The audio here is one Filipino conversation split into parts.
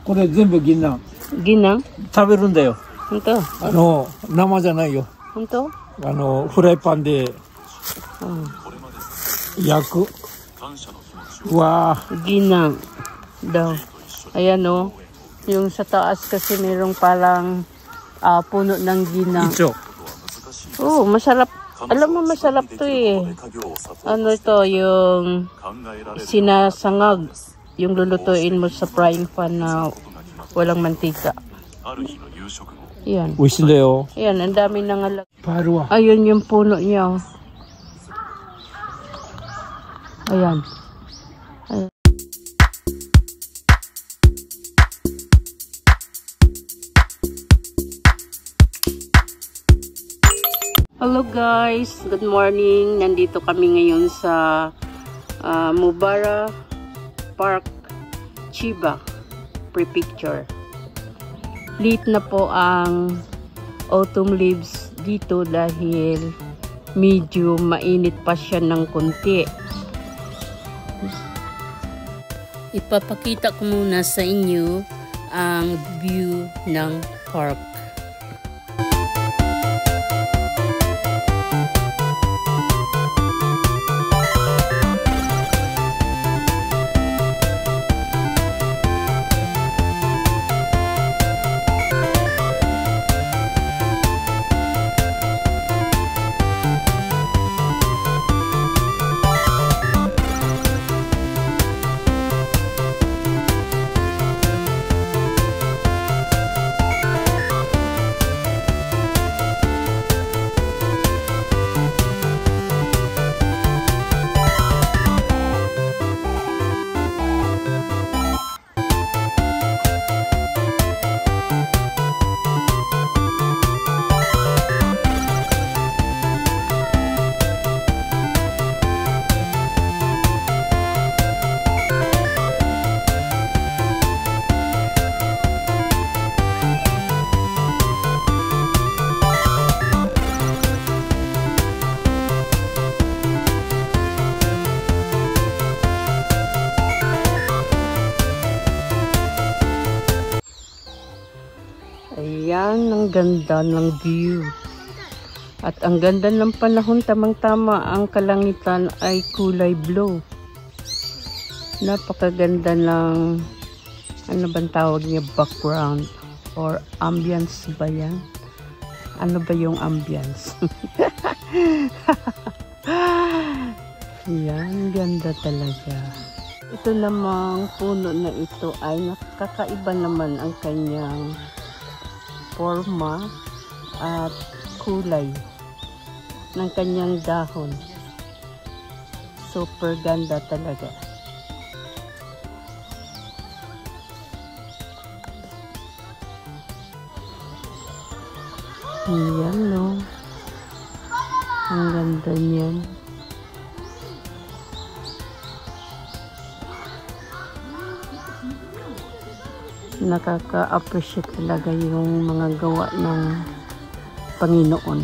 これ全部銀杏。銀杏？食べるんだよ。本当？生じゃないよ。本当？フライパンで焼く。Wow. Ginang daw. Ayan o. Yung sa taas kasi mayroong palang puno ng ginang. Ito. Oo, masarap. Alam mo, masarap to eh. Ano ito, yung sinasangag. Yung lulutuin mo sa frying pan na walang mantika. Yan. Uisindayo. Yan, ang dami ng alag. Parwa. Ayun yung puno niya. Ayan. Ayan. Hello guys, good morning. Nandito kami ngayon sa Mubara Park, Chiba. Pre-picture. Late na po ang autumn leaves dito dahil medyo mainit pa siya ng konti. Ipapakita ko muna sa inyo ang view ng park. Ayan, ang ganda ng view. At ang ganda ng panahon, tamang-tama ang kalangitan ay kulay blue. Napakaganda ng, ano bang tawag niya, background or ambience ba yan? Ano ba yung ambience? Yan, ganda talaga. Ito namang puno na ito ay nakakaiba naman ang kanyang forma at kulay ng kanyang dahon. Super ganda talaga. Yan no. Ang ganda niyan. Nakaka-appreciate talaga yung mga gawa ng Panginoon.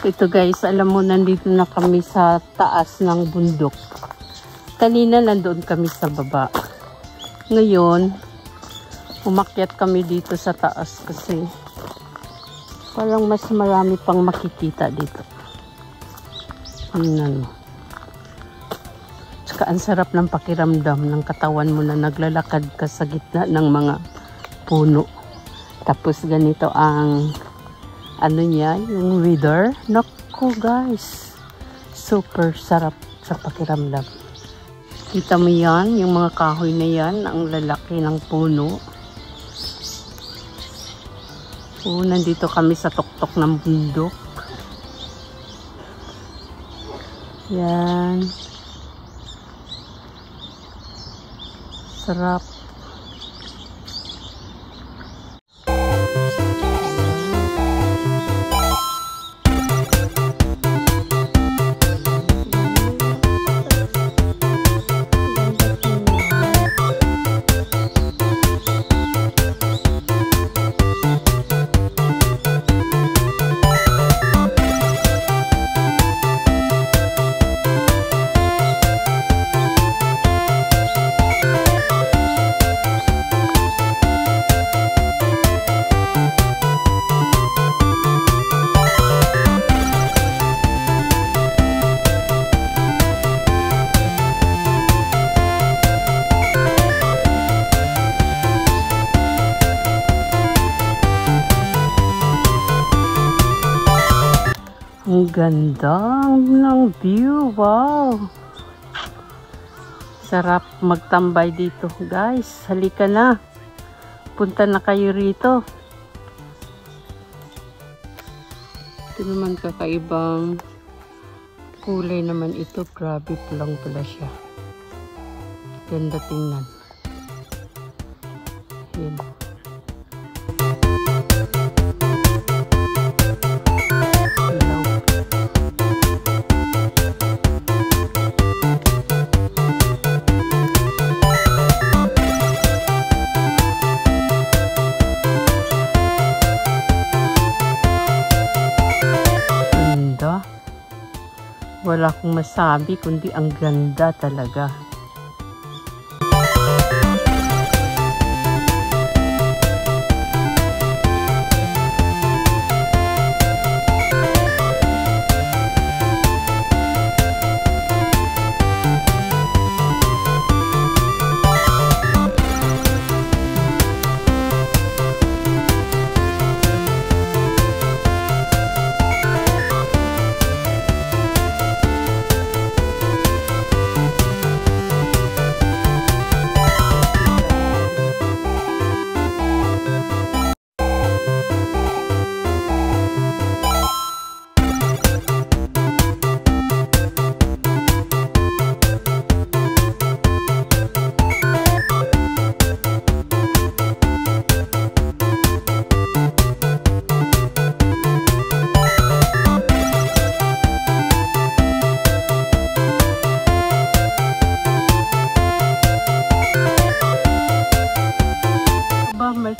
Ito guys, alam mo, nandito na kami sa taas ng bundok. Kanina nandoon kami sa baba. Ngayon, umakyat kami dito sa taas kasi parang mas marami pang makikita dito. Tingnan mo. Tsaka ang sarap ng pakiramdam ng katawan mo na naglalakad ka sa gitna ng mga puno. Tapos ganito ang ano niya, yung weather. Naku guys, super sarap sa pakiramdam. Kita mo yan, yung mga kahoy na yan, ang lalaki ng puno. Nandito kami sa tuktok ng bundok. Yan. Sarap. Ganda ng view. Wow. Sarap magtambay dito, guys. Halika na. Punta na kayo rito. Ito naman kakaibang kulay naman ito. Grabe pulang pala siya. Ganda tingnan. Yan. Wala akong masabi kundi ang ganda talaga.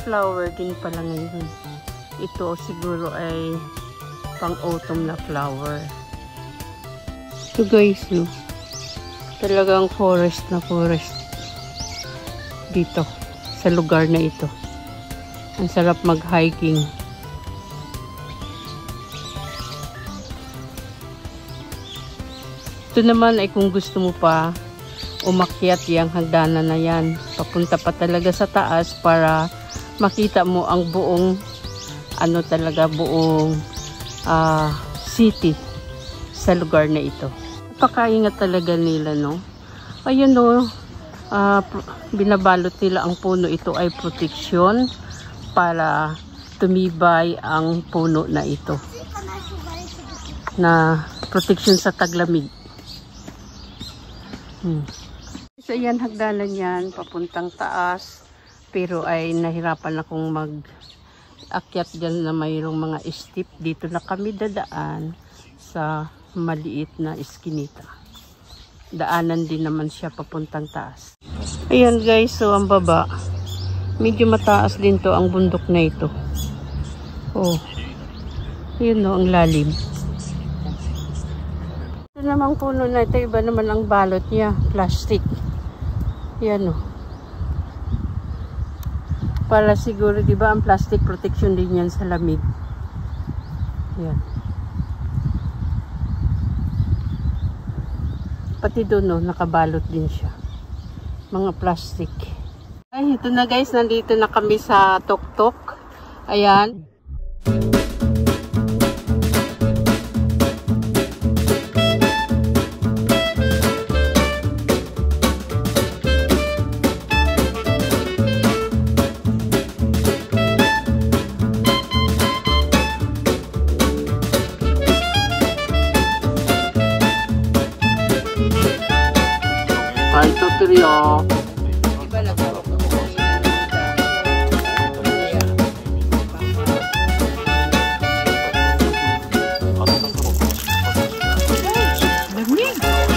Flower din pala ngayon. Ito siguro ay pang autumn na flower. Ito guys, no? Talagang forest na forest dito sa lugar na ito. Ang sarap mag-hiking. Ito naman ay kung gusto mo pa umakyat yung hagdanan na yan. Papunta pa talaga sa taas para makita mo ang buong buong city sa lugar na ito. Napakaingat talaga nila, no? Ayun, no, binabalot nila ang puno. Ito ay protection para tumibay ang puno na ito, na protection sa taglamig. So yan, hagdanan yan papuntang taas. Pero ay nahirapan akong mag-akyat dyan na mayroong mga steep. Dito na kami dadaan sa maliit na iskinita. Daanan din naman siya papuntang taas. Ayan guys, so ang baba. Medyo mataas din to ang bundok na ito. Oh, yun no, ang lalim. Ito namang puno na ito, iba naman ang balot niya. Plastic. Yan o. Para siguro, di ba, ang plastic protection din yan sa lamig. Yan. Pati doon, no, nakabalot din siya. Mga plastic. Ay, ito na guys, nandito na kami sa tuktok. Ayan. Ay, Totrio.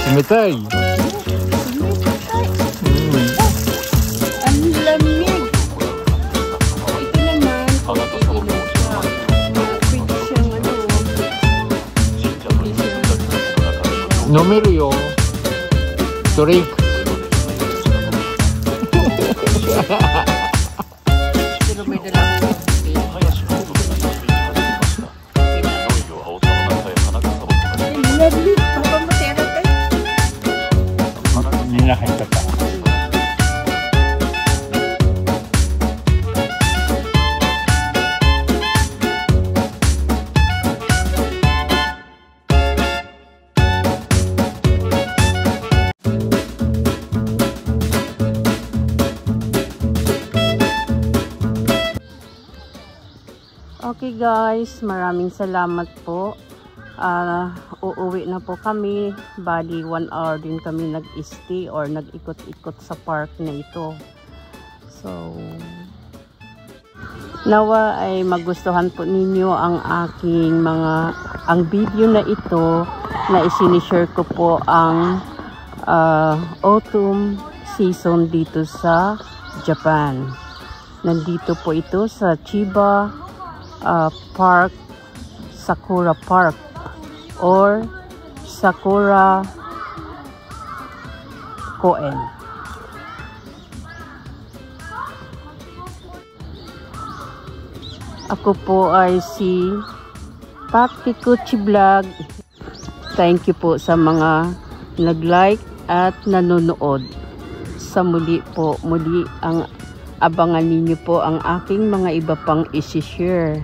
Sumitay. Ang lamig. Ito naman, pwede siyang Numeryo. Turig. Pero may dalang lovely. Papa mo tera tayo. Nilakay ka pa. Okay guys, maraming salamat po. Uuwi na po kami. Bali 1 hour din kami nag-stay or nag-ikot-ikot sa park na ito. So, nawa ay magustuhan po ninyo ang aking ang video na ito na isinishare ko po ang autumn season dito sa Japan. Nandito po ito sa Chiba Park, Sakura Park or Sakura Koen. Ako po ay si Paki Kuchi Vlog. Thank you po sa mga nag-like at nanonood. Sa muli ang abangan ninyo po ang aking mga iba pang isi-share.